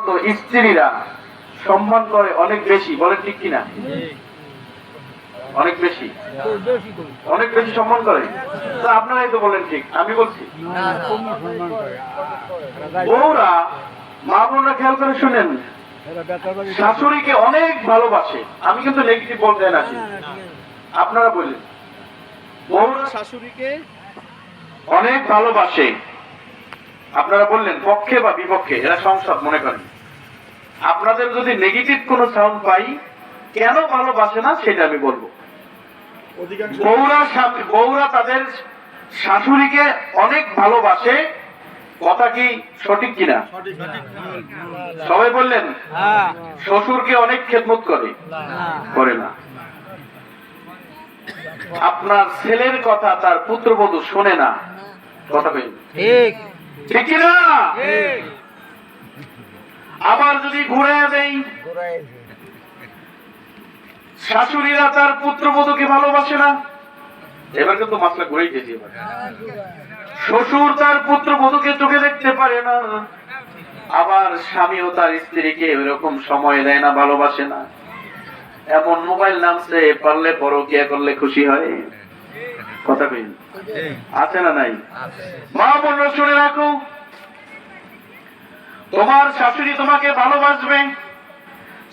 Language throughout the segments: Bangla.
তো স্ত্রীরা সম্মান করে অনেক বেশি, বলেন ঠিক কিনা? অনেক বেশি, অনেক বেশি সম্মান করে। তা আপনারাই তো বলেন ঠিক, আমি বলছি বউরা, মা বোনরা খেয়াল করে শুনেন, শাশুড়িকে অনেক ভালোবাসে। আমি কিন্তু নেগেটিভ বলতে না, আপনারা বললেন বউরা শাশুড়িকে অনেক ভালোবাসে। আপনারা বললেন পক্ষে বা বিপক্ষে, এরা সংসদ মনে করেন। আপনাদের যদি নেগেটিভ কোনো সাউন্ড পাই, কেন ভালোবাসে না সেটা আমি বলবো। বউরা তাদের শাশুড়িকে অনেক ভালোবাসে, কথা কি সঠিক কিনা? সবাই বললেন শ্বশুরকে অনেক খেদমত করে, করে না। আপনার ছেলের কথা তার পুত্রবধূ শোনে না, কথা বলি ঠিক কিনা? আবার যদি ঘুরে দেই, শাশুড়িরা তার পুত্রবধূকে ভালোবাসে না। এবার কিন্তু মাসলা ঘুরেই গেছি। শ্বশুর তার পুত্রবধূকে চোখে দেখতে পারে না, আবার স্বামীও তার স্ত্রীকে এরকম সময় দেয় না, ভালোবাসে না। এমন মোবাইল নামছে, পারলে পরকিয়া করলে খুশি হয়, কথা কই আছে না নাই? মা বোনরা শুনে রাখো, তোমার শাশুড়ি তোমাকে ভালোবাসবে,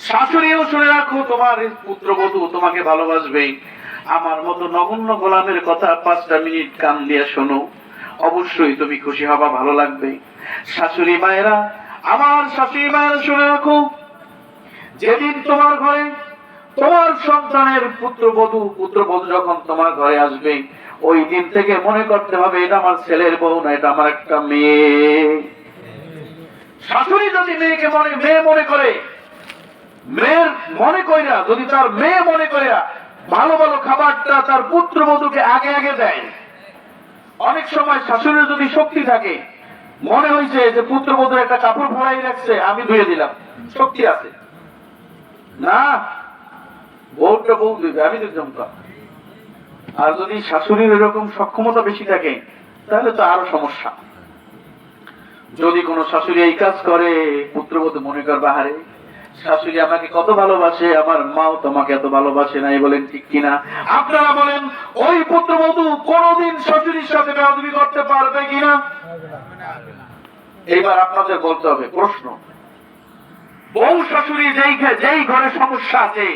শাশুড়িও শুনে রাখো তোমার পুত্রবধূ তোমাকে ভালোবাসবে। আমার মতো নগণ্য গোলামের কথা 5টা মিনিট কান দিয়ে শোনো, অবশ্যই তুমি খুশি হবা, ভালো লাগবে। শাশুড়ি মায়েরা, আমার শাশুড়ি মায়েরা শুনে রাখো, যেদিন তোমার ঘরে তোমার সন্তানের পুত্রবধূ যখন তোমার ঘরে আসবে, ওই দিন থেকে মনে করতে হবে এটা আমার ছেলের বউ না, এটা আমার একটা মেয়ে। শাশুড়ি যদি মেয়েকে মেয়ে মনে করে, মেয়ের মনে কইরা যদি তার মেয়ে মনে কইরা ভালো ভালো খাবারটা তার পুত্রবধূকে আগে আগে দেয়। অনেক সময় শাশুড়ির যদি শক্তি থাকে, মনে হয়েছে যে পুত্রবধূর একটা কাপড় ফলাই রাখছে, আমি ধুয়ে দিলাম, শক্তি আছে না, বউটা বউ দিবে, আমি দিতাম। আর যদি শাশুড়ির এরকম সক্ষমতা বেশি থাকে, তাহলে তো আরো সমস্যা। যদি কোনো শাশুড়ি এই কাজ করে, পুত্রবধূ মনে করবে হারে শাশুড়ি আমাকে কত ভালোবাসে, আমার মাও তোমাকে এত ভালোবাসে নাই, বলেন ঠিক কিনা? আপনারা বলেন ওই পুত্রবধূ কোনদিন শাশুড়ির সাথে বেয়াদবি করতে পারবে কিনা? এইবার আপনাদের বলতে হবে প্রশ্ন, বউ শাশুড়ি যেই ঘরে সমস্যা আছে,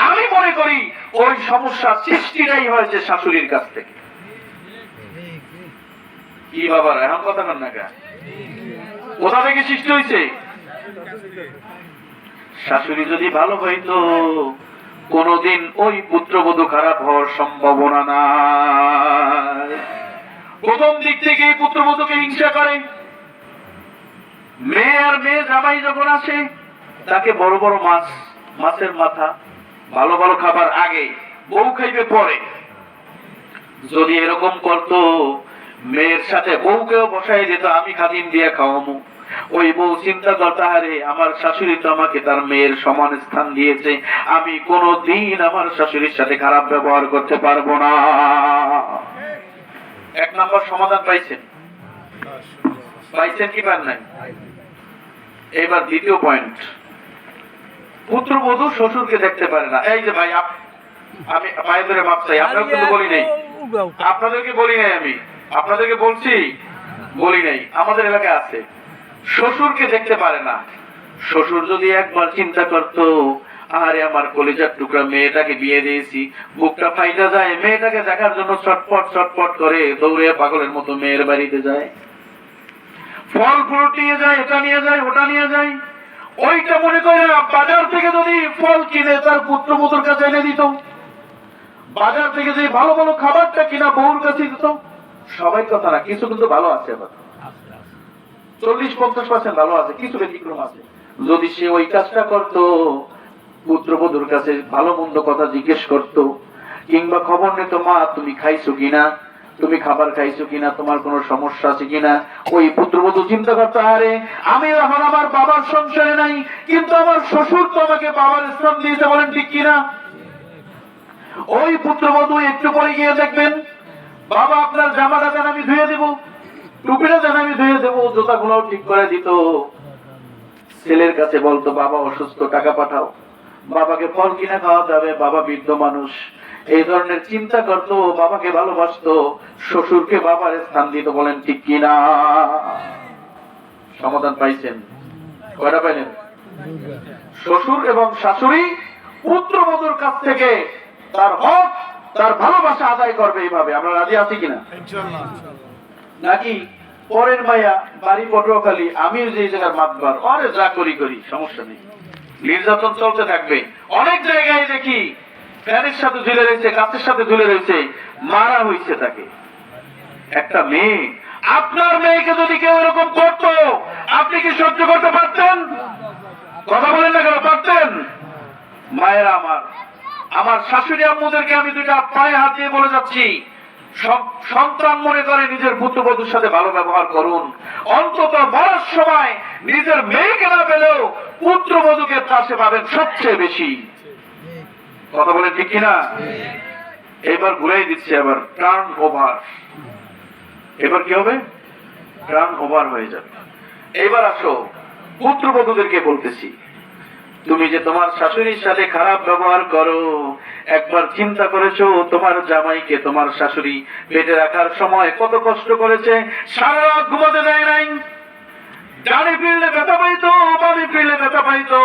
আমি মনে করি ওই সমস্যা সৃষ্টিটাই হয়েছে শাশুড়ির কাছ থেকে। কি বাবা এখন কথা বল না, কোথা থেকে সৃষ্টি হয়েছে? শাশুড়ি যদি ভালো হইতো, কোনদিন ওই পুত্রবধূ খারাপ হওয়ার সম্ভাবনা নাই। প্রথম দিক থেকে পুত্রবধূকে হিংসা করে। মেয়ে আর মেয়ে জামাই যখন আসে, তাকে বড় বড় মাছ, মাছের মাথা, ভালো ভালো খাবার আগে, বউ খাইবে পরে। যদি এরকম করতো, মেয়ের সাথে বউকেও বসাই দিত, আমি খাদিম দিয়ে খাওয়াবো। ওই বউ চিন্তা করতে হারে আমার শাশুড়ি তো আমাকে তার মেয়ের সমান স্থান দিয়েছে, আমি কোনদিন আমার শাশুড়ির সাথে খারাপ ব্যবহার করতে পারবো না। 1 নম্বর সমাধান পাইছেন? পাইছেন কি পান নাই? এবার দ্বিতীয় পয়েন্ট, পুত্রবধূ শ্বশুরকে দেখতে পারে না। এই যে ভাই, আমি পায়ে ধরে মাপ চাই, আপনারা কিন্তু বলি নাই, আপনাদেরকে বলি নাই, আমি আপনাদেরকে বলছি, বলি নাই। আমাদের এলাকায় আছে, শ্বশুরকে দেখতে পারে না। শ্বশুর যদি একবার চিন্তা করতো, আরে আমার কলিজার টুকরা মেয়েটাকে বিয়ে দিয়েছি, বুকটা ফাইটা যায়, মেয়েটাকে দেখার জন্য ছটপট ছটপট করে দৌড়ে পাগলের মতো মেয়ের বাড়িতে যায়, ফল ফ্রুট নিয়ে যায়, এটা নিয়ে যায়, ওটা নিয়ে যায়। ওইটা মনে করে বাজার থেকে যদি ফল কিনে তার পুত্রবধূর কাছে এনে দিত, বাজার থেকে যদি ভালো ভালো খাবারটা কিনা বউর কাছে দিত। সবাই কথা না, কিছু কিন্তু ভালো আছে, আবার 40-50% ভালো আছে, কিছু ব্যতিক্রম আছে। যদি সে ওই কাজটা করতো, পুত্রবধূর কাছে ভালো মন্দ কথা জিজ্ঞেস করতো, কিংবা খবর নিত, মা তুমি খাইছো কিনা, তুমি খাবার খাইছো কিনা, তোমার কোনো সমস্যা আছে কিনা। ওই পুত্রবধূ চিন্তা করতো, আরে আমি এখন আমার বাবার সংসারে নাই, কিন্তু আমার শ্বশুর তো আমাকে বাবার স্থান দিয়েছে, বলেন ঠিক কিনা? ওই পুত্রবধূ একটু পরে গিয়ে দেখবেন, বাবা আপনার জামাটা দেন আমি ধুয়ে দেবো, টুপিটা দেন আমি ধুয়ে দেবো, জুতাগুলোও ঠিক করে দিত। ছেলের কাছে বলতো বাবা অসুস্থ, টাকা পাঠাও, বাবাকে ফল কিনা খাওয়া যাবে, বাবা বৃদ্ধ মানুষ, এই ধরনের চিন্তা করতো, বাবাকে ভালোবাসতো, শ্বশুরকে বাবার স্থান দিত। বলেন ঠিক কিনা? সমাধান পাইছেন? কয়টা পাইলেন? শ্বশুর এবং শাশুড়ি পুত্রবধূর কাছ থেকে তার হক, তার ভালোবাসা আদায় করবে এইভাবে। আমরা রাজি আছি কিনা? নাকি পরের মাইয়া বাড়ি পটুয়াখালী, আমিও যে জায়গার মাতবার, আরে যা করি করি, সমস্যা নেই, নির্যাতন চলতে থাকবে। অনেক জায়গায় দেখি ফ্যানের সাথে ঝুলে রয়েছে, গাছের সাথে ঝুলে রয়েছে, মারা হয়েছে তাকে। একটা মেয়ে, আপনার মেয়েকে যদি কেউ এরকম করতো, আপনি কি সহ্য করতে পারতেন? কথা বলেন না কেন? পারতেন? মায়েরা আমার, আমার শাশুড়ি আম্মুদেরকে আমি দুইটা পায়ে হাত দিয়ে বলে যাচ্ছি, সন্তান মনে করে নিজের পুত্রবধূর সাথে ভালো ব্যবহার করুন। অন্তত মরার সময় নিজের মেয়েকে না পেলেও পুত্রবধূকে পাশে পাবেন সবচেয়ে বেশি। কথা বলেন ঠিক কিনা? এবার ঘুরাই দিচ্ছে, আবার টার্ন ওভার। এবার কি হবে? টার্ন ওভার হয়ে যাবে। এবার আসো, পুত্রবধূদেরকে বলতেছি, তুমি যে তোমার শাশুড়ির সাথে খারাপ ব্যবহার করো, একবার চিন্তা করেছো তোমার জামাইকে তোমার শাশুড়ি পেটে রাখার সময় কত কষ্ট করেছে? সারা রাত ঘুমাতে দেয় নাই, ডানে ফিরলে ব্যথা পাইতো, বামে ফিরলে ব্যথা পাইতো।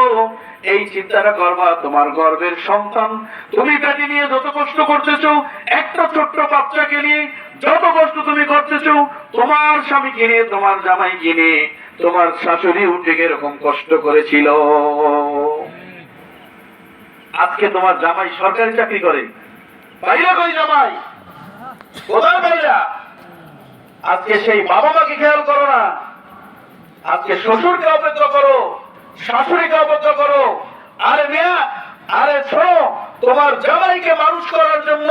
এই চিন্তাটা করবা, তোমার গর্ভের সন্তান তুমি পেটে নিয়ে যত কষ্ট করতেছো, একটা ছোট্ট বাচ্চাকে নিয়ে যত কষ্ট তুমি করতেছো, তোমার স্বামীকে নিয়ে, তোমার জামাইকে নিয়ে তোমার শাশুড়ি উঠে এরকম কষ্ট করেছিল। আজকে তোমার জামাই সরকারি চাকরি করে, বাইরে কই জামাই? কোথায় বাইরা? আজকে সেই বাবা মাকে খেয়াল করো না, আজকে শ্বশুরকে অপেক্ষা করো, শাশুড়িকে অপেক্ষা করো। আরে মেয়া, আরে শোনো, তোমার জামাইকে মানুষ করার জন্য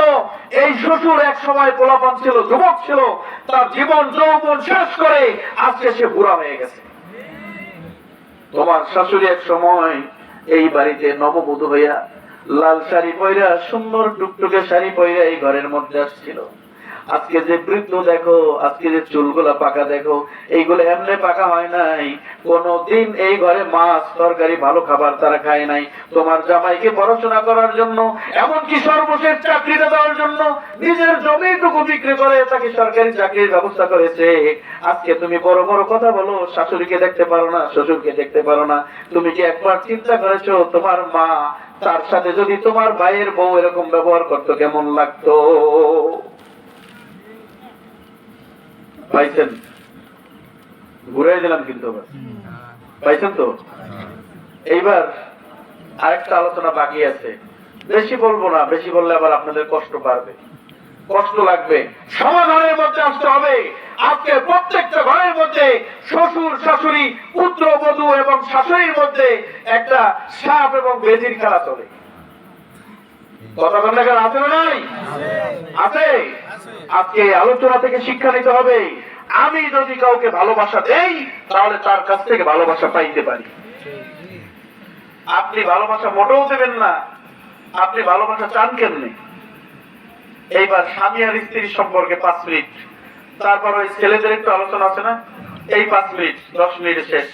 এই শ্বশুর এক সময় পোলাপান ছিল, যুবক ছিল, তার জীবন যৌবন শেষ করে আজকে সে বুড়া হয়ে গেছে। তোমার শাশুড়ি এক সময় এই বাড়িতে নববধূ হইয়া লাল শাড়ি পয়রা, সুন্দর টুকটুকে শাড়ি পয়রা এই ঘরের মধ্যে আসছিল। আজকে যে বৃদ্ধ দেখো, আজকে যে চুলগুলা পাকা দেখো, এইগুলো এমনি পাকা হয় নাই। কোনদিন এই ঘরে মাছ তরকারি ভালো খাবার তারা খায় নাই। তোমার জামাইকে পড়াশোনা করার জন্য, এমনকি সর্বশেষ চাকরিটা দেওয়ার জন্য নিজের জমিটুকু বিক্রি করে তাকে সরকারি চাকরির ব্যবস্থা করেছে। আজকে তুমি বড় বড় কথা বলো, শাশুড়িকে দেখতে পারো না, শ্বশুরকে দেখতে পারো না। তুমি কি একবার চিন্তা করেছো তোমার মা, তার সাথে যদি তোমার ভাইয়ের বউ এরকম ব্যবহার করতো কেমন লাগতো? পাইছেন? ঘুরাই দিলাম কিন্তু, পাইছেন তো? এইবার আরেকটা আলোচনা বাকি আছে, বেশি বলবো না, বেশি বললে আবার আপনাদের কষ্ট বাড়বে, কষ্ট লাগবে। সমাধানের মধ্যে আসতে হবে। আজকে প্রত্যেকটা ঘরের মধ্যে শ্বশুর শাশুড়ি, পুত্রবধূ এবং শাশুড়ির মধ্যে একটা সাপ এবং বেজির খেলা চলে। কথা বললে আছে না? নাই? আছে। আজকে আলোচনা থেকে শিক্ষা নিতে হবে। আমি যদি কাউকে ভালোবাসা দেই, তাহলে তার কাছ থেকে ভালোবাসা পাইতে পারি। আপনি ভালোবাসা মোটেও দেবেন না, আপনি ভালোবাসা চান কেমনে? এইবার স্বামী আর স্ত্রীর সম্পর্কে 5 মিনিট, তারপর ওই ছেলেদের একটু আলোচনা আছে না, এই 5 মিনিট 10 মিনিট শেষ।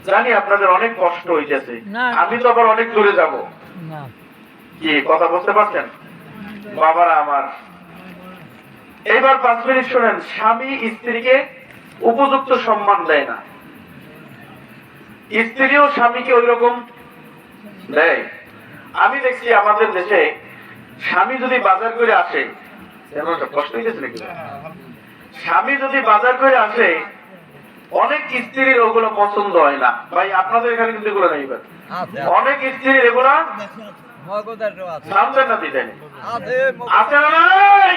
জানি আপনাদের অনেক কষ্ট হইতেছে, আমি তো আবার অনেক দূরে যাব। কি কথা বুঝতে পারছেন বাবারা আমার? এইবার 5 মিনিট শুনেন। স্বামী স্ত্রীকে উপযুক্ত সম্মান দেয় না, স্ত্রীও স্বামীকে ওই রকম দেয়। আমি দেখছি আমাদের দেশে স্বামী যদি বাজার করে আসে, কষ্ট হয়েছে নাকি? স্বামী যদি বাজার করে আসে, অনেক স্ত্রীর ওগুলো পছন্দ হয় না। ভাই আপনাদের এখানে কিন্তু এগুলো নেই, অনেক স্ত্রীর এগুলা আছে না নাই?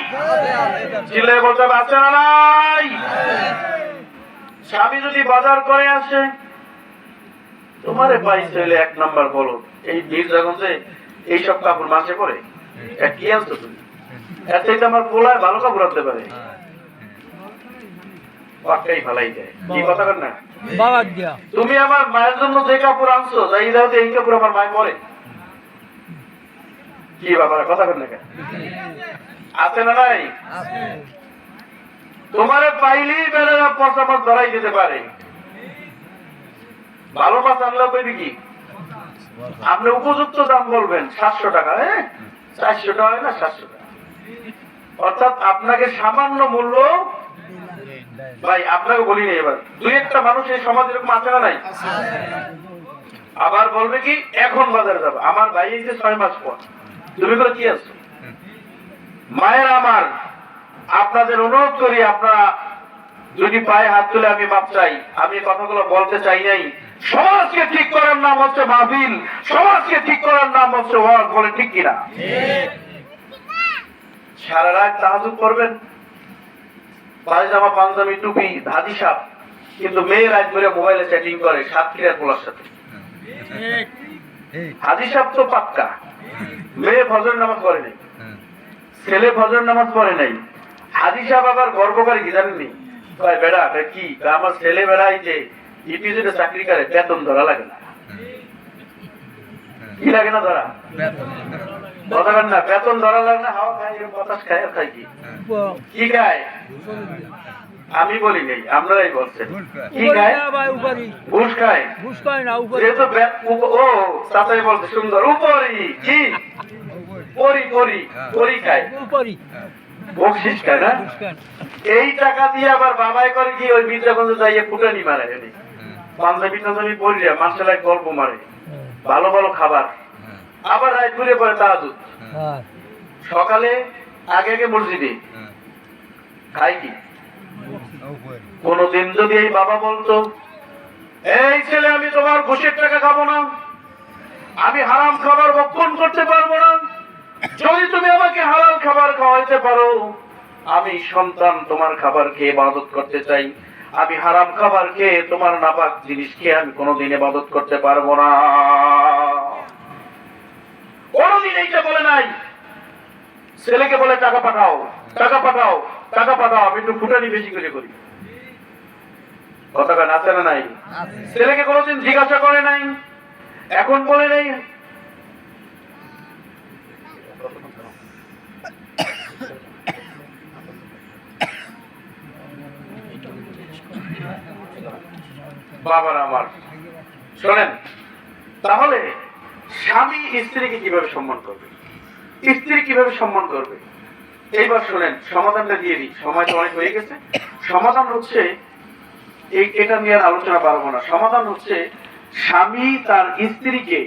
চিল্লায় বলতে হবে, আছে না নাই? স্বামী যদি বাজার করে আসে, তোমারে পাই ছেলে 1 নাম্বার বলো, এই মির্জাগঞ্জে এইসব কাপড় মাসে পরে কি আনছো তুমি? এর চাইতে আমার পোলায় ভালো কাপড় আনতে পারে, পাক্কাই ভালাই যায়। কি কথা বল না? তুমি আমার মায়ের জন্য যে কাপড় আনছো, যাই দাও, এই কাপড় আমার মায় পরে। কি বাবা কথা বল না? আছে না নাই? তোমারে পাইলেই বেড়ারা পচামাত ধরাই দিতে পারে। ভালো মাছ আনলে কই কি আপনি উপযুক্ত দাম বলবেন 700 টাকা, 400 টাকা হয় না 700 টাকা, অর্থাৎ আপনাকে সামান্য মূল্য। ভাই আপনাকে বলি না, এবার দুই একটা মানুষ এই সমাজ এরকম আছে না নাই? আবার বলবে কি এখন বাজারে যাবে, আমার ভাই এই যে 6 মাস পর, তুমি করে কি আছো? মায়ের আমার আপনাদের অনুরোধ করি, আপনারা যদি পায়ে হাত তুলে আমি মাপ চাই, আমি কথাগুলো বলতে চাই নাই। সমাজকে ঠিক করার নাম হচ্ছে মাহফিল, সমাজকে ঠিক করার নাম হচ্ছে ওয়াজ, বলে ঠিক কিনা? সারা রাত তাহাজ্জুদ করবেন, পায়জামা পাঞ্জাবি টুপি ধাদি সাপ, কিন্তু মেয়ে রাত ধরে মোবাইলে চ্যাটিং করে সাতক্ষীরার পোলার সাথে। হাজি সাহেব তো পাক্কা, মেয়ে ফজর নামাজ পড়ে নাই, ছেলে ফজর নামাজ পড়ে নাই। হাজি সাহেব আবার গর্ব করে কি জানেননি? বেড়া কি আমার ছেলে বেড়াই যে ইপিজেডে চাকরি করে, বেতন ধরা লাগে না। কি লাগে না ধরা? বলবেন না বেতন ধরা লাগে না, হাওয়া খায়, বাতাস খায়, খায় কি কি খায়? আমি বলি নেই, আপনারাই বলছেন। কি খায়? ঘুষ খায়। যেহেতু ও তাতেই বলছে সুন্দর উপরি কি পরি পরি পরি খায়, বকশিস খায় না? এই টাকা দিয়ে আবার বাবাই করে কি ওই মির্জাগঞ্জে যাইয়ে ফুটানি মারে, পাঞ্জাবি টাঞ্জাবি পরিয়া মার্শাল গল্প মারে, ভালো ভালো খাবার, আবার রাত ঘুরে পড়ে তাহাজ্জুদ। সকালে আগে আগে মসজিদে খাই কি? কোনদিন যদি এই বাবা বলতো এই ছেলে আমি তোমার ঘুষের টাকা খাবো না, আমি হারাম খাবার ভক্ষণ করতে পারবো না, যদি তুমি আমাকে হালাল খাবার খাওয়াইতে পারো, আমি সন্তান তোমার খাবার খেয়ে ইবাদত করতে চাই, আমি হারাম খাবার খেয়ে তোমার নাপাক জিনিস খেয়ে আমি কোনোদিন ইবাদত করতে পারবো না। কোনদিন এইটা বলে নাই। ছেলেকে বলে টাকা পাঠাও, টাকা পাঠাও, টাকা পাঠাও, আমি একটু ফুটানি বেশি করে করি, কথাটা আছে না নাই? ছেলেকে কোনোদিন জিজ্ঞাসা করে নাই, এখন বলে নাই। বাবার আমার শোনেন, তাহলে স্বামী স্ত্রীকে কিভাবে সম্মান করবে, স্ত্রী কিভাবে সম্মান করবে, এইবার শোনেন সমাধানটা দিয়ে দিই, সময় তো অনেক হয়ে গেছে। সমাধান হচ্ছে এটা নিয়ে আলোচনা পারবো না। সমাধান হচ্ছে স্বামী তার স্ত্রীকে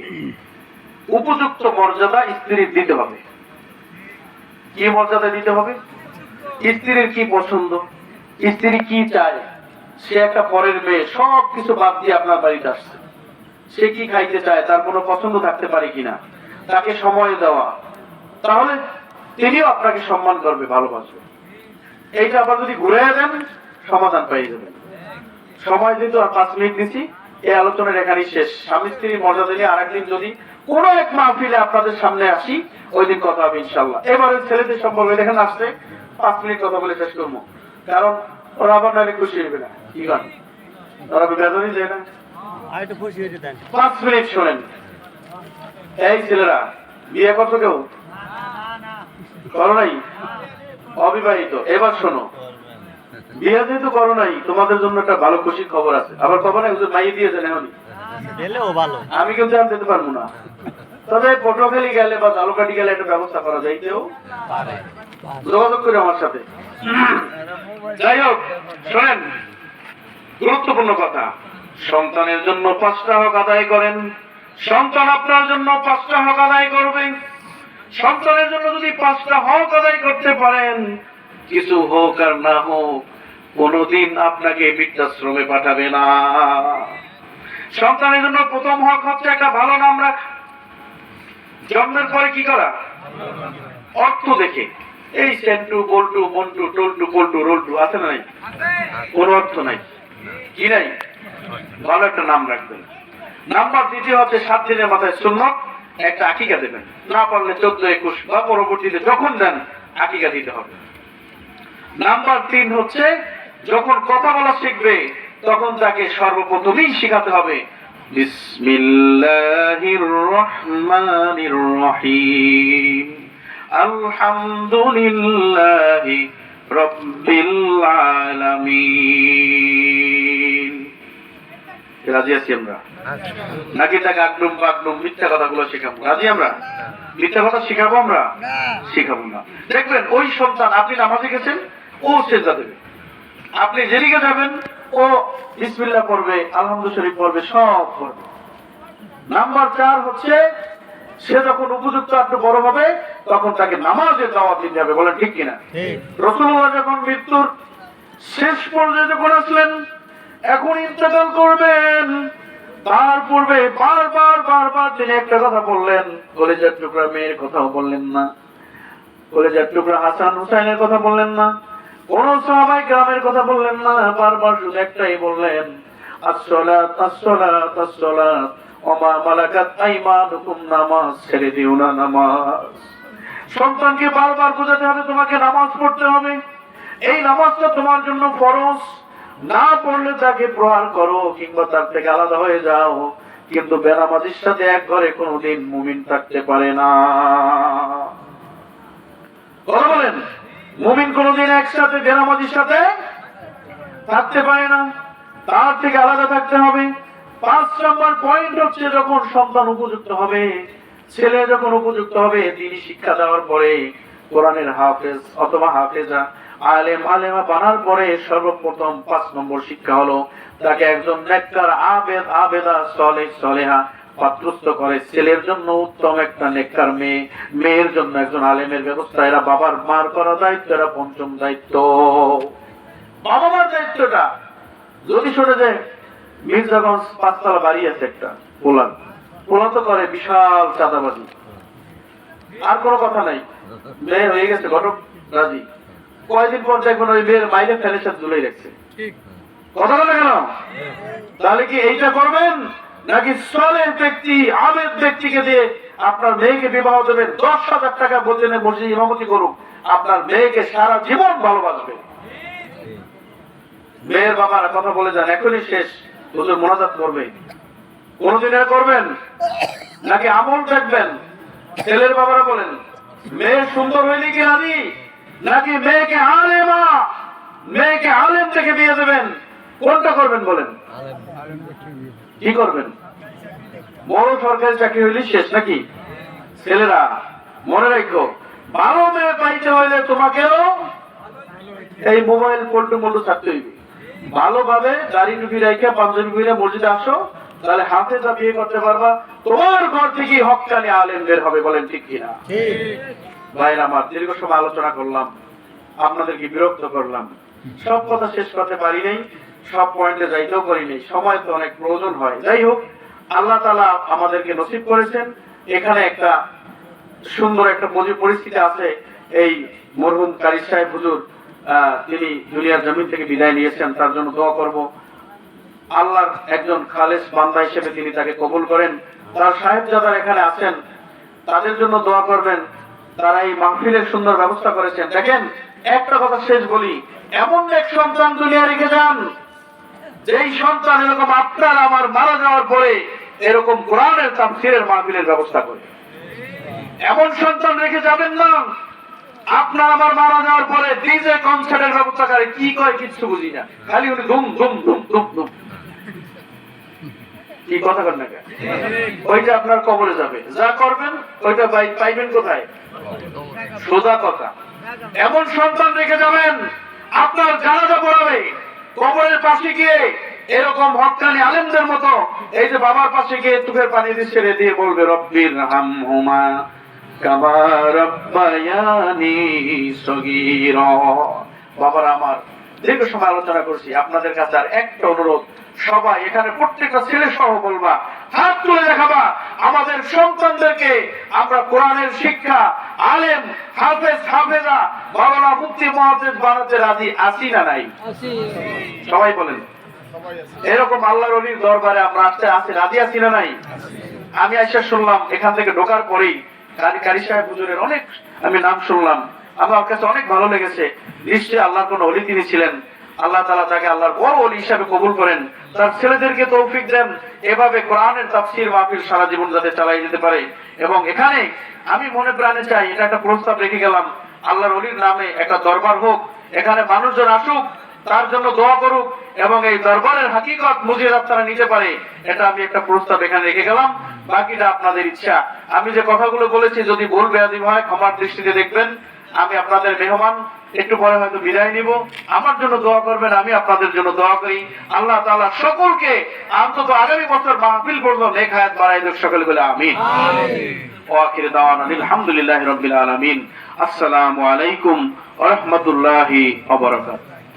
উপযুক্ত মর্যাদা স্ত্রীর দিতে হবে। কি মর্যাদা দিতে হবে? স্ত্রীর কি পছন্দ, স্ত্রী কি চায়, সে একটা পরের মেয়ে, সব কিছু বাদ দিয়ে আপনার বাড়িতে আসছে, সে কি খাইতে চায়, তার কোনো পছন্দ থাকতে পারে কিনা, তাকে সময় দেওয়া, তাহলে তিনিও আপনাকে সম্মান করবে, ভালোবাসবে। এইটা আবার যদি ঘুরে দেন সমাধান পেয়ে যাবেন। সময় দিতে আর 5 মিনিট দিচ্ছি, এই আলোচনার এখানেই শেষ। স্বামী স্ত্রীর মর্যাদা নিয়ে আরেকদিন যদি কোনো এক মাহফিলে আপনাদের সামনে আসি, ওই দিন কথা হবে ইনশাল্লাহ। এবারে ছেলেদের সম্পর্কে দেখেন আসছে 5 মিনিট কথা বলে শেষ করবো, কারণ ওরা আবার নাহলে খুশি হবে না। কি গান ওরা বেদনই যায় না, 5 মিনিট শোনেন। এই ছেলেরা বিয়ে করছো কেউ? করো নাই? অবিবাহিত? এবার শোনো, বিয়ে যেহেতু করো নাই, তোমাদের জন্য একটা ভালো খুশির খবর আছে। আবার খবর নাই মাইয়ে দিয়েছেন এখনই, আমি কিন্তু আমি দিতে পারবো না, তবে পটুয়াখালী গেলে বা ঝালকাঠি গেলে একটা ব্যবস্থা করা যায়, কেউ যোগাযোগ করে আমার সাথে। যাই হোক শোনেন, গুরুত্বপূর্ণ কথা, সন্তানের জন্য 5টা হক আদায় করেন, সন্তান আপনার জন্য 5টা হক আদায় করবে। সন্তানের জন্য যদি 5টা হক আদায় করতে পারেন, কিছু হোক আর না হোক, কোনদিন আপনাকে বৃদ্ধাশ্রমে পাঠাবে না। সন্তানের জন্য প্রথম হক হচ্ছে একটা ভালো নাম রাখা। জন্মের পরে কি করা? অর্থ দেখে, এই সেন্টু বল্টু মন্টু টল্টু পল্টু রোল্টু আছে না নাই? কোন অর্থ নাই, কি নাই, ভালো একটা নাম রাখবেন। নাম্বার 2 হচ্ছে 7 দিনের মাথায় সুন্নত একটা আকিকা দেবেন, না পারলে 14, 21 বা পরবর্তীতে যখন দেন আকিকা দিতে হবে। নাম্বার 3 হচ্ছে যখন কথা বলা শিখবে তখন তাকে সর্বপ্রথমই শেখাতে হবে বিসমিল্লাহির রহমানির রহিম, আলহামদুলিল্লাহি রাব্বিল আলামিন। রাজি আছি আমরা? নাকি তাকে আগডুম বাগডুম মিথ্যা কথাগুলো শেখাবো? রাজি আমরা? মিথ্যা কথা শিখাবো আমরা? শিখাবো না। দেখবেন ওই সন্তান, আপনি নামাজে গেছেন, ও সেজদা দেবে। আপনি যেদিকে যাবেন ও বিসমিল্লাহ পড়বে, আলহামদুলিল্লাহ শরীফ পড়বে, সব পড়বে। নাম্বার 4 হচ্ছে সে যখন উপযুক্ত একটু বড় হবে তখন তাকে নামাজের দাওয়াত দিতে হবে। বলেন ঠিক কিনা? রাসূলুল্লাহ যখন মৃত্যুর শেষ পর্যায়ে যখন আসলেন, এখন ইন্তেকাল করবেন, তার পূর্বে বারবার তিনি একটা কথা বললেন, কলেজার টুকরা মেয়ের কথাও বললেন না, কলেজার টুকরা হাসান হুসাইনের কথা বললেন না, কোন সাহাবায়ে কেরামের কথা বললেন না, বারবার শুধু একটাই বললেন, আসসালাত আসসালাত আসসালাত ওমা মালাকাত আইমানুকুম, নামাজ ছেড়ে দিও না, নামাজ। সন্তানকে বারবার বোঝাতে হবে তোমাকে নামাজ পড়তে হবে, এই নামাজটা তোমার জন্য ফরজ, না পড়লে তাকে প্রহার করো কিংবা তার থেকে আলাদা হয়ে যাও, কিন্তু বেনামাজির সাথে এক ঘরে কোনোদিন মুমিন থাকতে পারে না। কথা বলেন, মুমিন কোনোদিন একসাথে বেনামাজির সাথে থাকতে পারে না, তার থেকে আলাদা থাকতে হবে। 5 নম্বর পয়েন্ট হচ্ছে যখন সন্তান উপযুক্ত হবে, ছেলে যখন উপযুক্ত হবে, তিনি শিক্ষা দেওয়ার পরে কোরআনের হাফেজ অথবা হাফেজা আলেম আলেমা বানার পরে সর্বপ্রথম 5 নম্বর শিক্ষা হলো তাকে একজন নেককার আবেদ আবেদা সালেহ সালেহা পাত্রস্থ করে। ছেলের জন্য উত্তম একটা নেককার মেয়ে, মেয়ের জন্য একজন আলেমের ব্যবস্থা। এরা বাবার মার করা দায়িত্ব, এরা পঞ্চম দায়িত্ব। বাবা মার দায়িত্বটা যদি শুনে যায়, মির্জাগঞ্জ 5 তলা বাড়ি আছে একটা, পোলা তো করে বিশাল চাঁদাবাজি, আর কোনো কথা নাই, মেয়ে হয়ে গেছে ঘটক রাজি, কয়েকদিন পর দেখবেন ওই মেয়ের মাইলে ফেলেছেন ঝুলেই রাখছে। কথা বলে কেন? তাহলে কি এইটা করবেন, নাকি সালেহ ব্যক্তি আবেদ ব্যক্তিকে দিয়ে আপনার মেয়েকে বিবাহ দেবেন? 10,000 টাকা বলছেন মসজিদ ইমামতি করুক, আপনার মেয়েকে সারা জীবন ভালোবাসবে। মেয়ের বাবার কথা বলে যান, এখনই শেষ, হুজুর মোনাজাত করবে, কোনদিন এটা করবেন? নাকি আমল দেখবেন? ছেলের বাবারা বলেন, মেয়ে সুন্দর হইলে কি রাজি, নাকি মেয়েকে আলেমা, মেয়েকে আলেম থেকে বিয়ে দেবেন? কোনটা করবেন বলেন? কি করবেন? বড় সরকারি চাকরি হইলে শেষ নাকি? ছেলেরা মনে রাখো, ভালো মেয়ে পাইতে হইলে তোমাকেও এই মোবাইল পল্টু মল্টু থাকতে হইবে। ভালোভাবে দাড়ি টুপি রেখে পাঞ্জাবি পরে মসজিদে আসো, তাহলে হাফেজা বিয়ে করতে পারবা, তোমার ঘর থেকে হক্কানি আলেম বের হবে। বলেন ঠিক কিনা? ভাইরা আমার, দীর্ঘ সময় আলোচনা করলাম, আপনাদেরকে বিরক্ত করলাম, সব কথা শেষ করতে পারি নাই, সব পয়েন্টে যাইতেও পারি নাই, সময় তো অনেক প্রয়োজন হয়। যাই হোক, আল্লাহ তাআলা আমাদেরকে নসিব করেছেন এখানে একটা সুন্দর একটা পরিস্থিতি আছে। এই মরহুম কারি সাহেব হুজুর, তিনি দুনিয়ার জমিন থেকে বিদায় নিয়েছেন, তার জন্য দোয়া করব। আল্লাহর একজন খালেস বান্দা হিসেবে তিনি তাকে কবুল করেন। তার সাহেবজাদার এখানে আছেন, তাদের জন্য দোয়া করবেন, তারা এই মাহফিলের সুন্দর ব্যবস্থা করেছেন। দেখেন, একটা কথা শেষ বলি, এমন এক সন্তান দুনিয়া রেখে যান, যেই সন্তান এরকম আপনার আমার মারা যাওয়ার পরে এরকম কোরআনের তাফসীরের মাহফিলের ব্যবস্থা করে। এমন সন্তান রেখে যাবেন না আপনার আমার মারা যাওয়ার পরে ডিজে কনসার্টের ব্যবস্থা করে, কি কয় কিচ্ছু বুঝি না, খালি উনি ধুম ধুম ধুম ধুম ধুম। কি কথা কর না, ওইটা আপনার কবরে যাবে, যা করবেন ওইটা পাইবেন কোথায়? সোজা কথা। এমন সন্তান রেখে যাবেন আপনার জানাজা পড়াবে, কবরের পাশে গিয়ে এরকম হক্কানি আলেমদের মতো এই যে বাবার পাশে গিয়ে চোখের পানি দিয়ে ছেড়ে দিয়ে বলবে, রব্বির হামহুমা কামা রাব্বায়ানি সগীরা। বাবার আমার, দীর্ঘ সময় আলোচনা করছি, আপনাদের কাছে আর একটা অনুরোধ, সবাই এখানে প্রত্যেকটা ছেলে সহ বলবা, হাত তুলে দেখাবা, আমাদের সন্তানদেরকে আমরা কোরআনের শিক্ষা, আলেম, হাফেজ, হাফেজা, মাওলানা, মুফতি, মুহাদ্দিস বানাতে রাজি আছি না নাই? সবাই বলেন। এরকম আল্লাহর ওলির দরবারে আমরা আসতে রাজি আছি না নাই? আমি আইসা শুনলাম এখান থেকে ঢোকার পরেই কারি সাহেব হুজুরের অনেক আমি নাম শুনলাম, আমার কাছে অনেক ভালো লেগেছে। নিশ্চয়ই আল্লাহর কোন ওলি তিনি ছিলেন। আল্লাহ তাআলা তাকে আল্লাহর বড় ওলি হিসেবে কবুল করেন, তার ছেলেদেরকে তৌফিক দেন এভাবে কোরআনের তাফসীর মাহফিল সারা জীবন যাতে চালাই যেতে পারে। এবং এখানে আমি মনে প্রাণে চাই, এটা একটা প্রস্তাব রেখে গেলাম, আল্লাহর ওলির নামে একটা দরবার হোক, এখানে মানুষজন আসুক, তার জন্য দোয়া করুক, এবং এই দরবারের হাকিকত মুজিরাত তারা নিতে পারে, এটা আমি একটা প্রস্তাব এখানে রেখে গেলাম। বাকিটা আপনাদের ইচ্ছা। আমি যে কথাগুলো বলেছি যদি ভুল বেয়াদবি হয় ক্ষমার দৃষ্টিতে দেখবেন। আমি আপনাদের মেহমান, একটু পরে হয়তো বিদায় নিব। আমার জন্য দোয়া করবেন, আমি আপনাদের জন্য দোয়া করি। আল্লাহ তাআলা সকলকে অন্তত আগামী বছর মাহফিল পর্যন্ত নেক হায়াত বাড়ায় দেন, সকলে বলে আমিন। ওয়া আখিরু দাওয়ানা আলহামদুলিল্লাহি রাব্বিল আলামিন। আসসালামু আলাইকুম ওয়া রাহমাতুল্লাহি ওয়া বারাকাতুহু।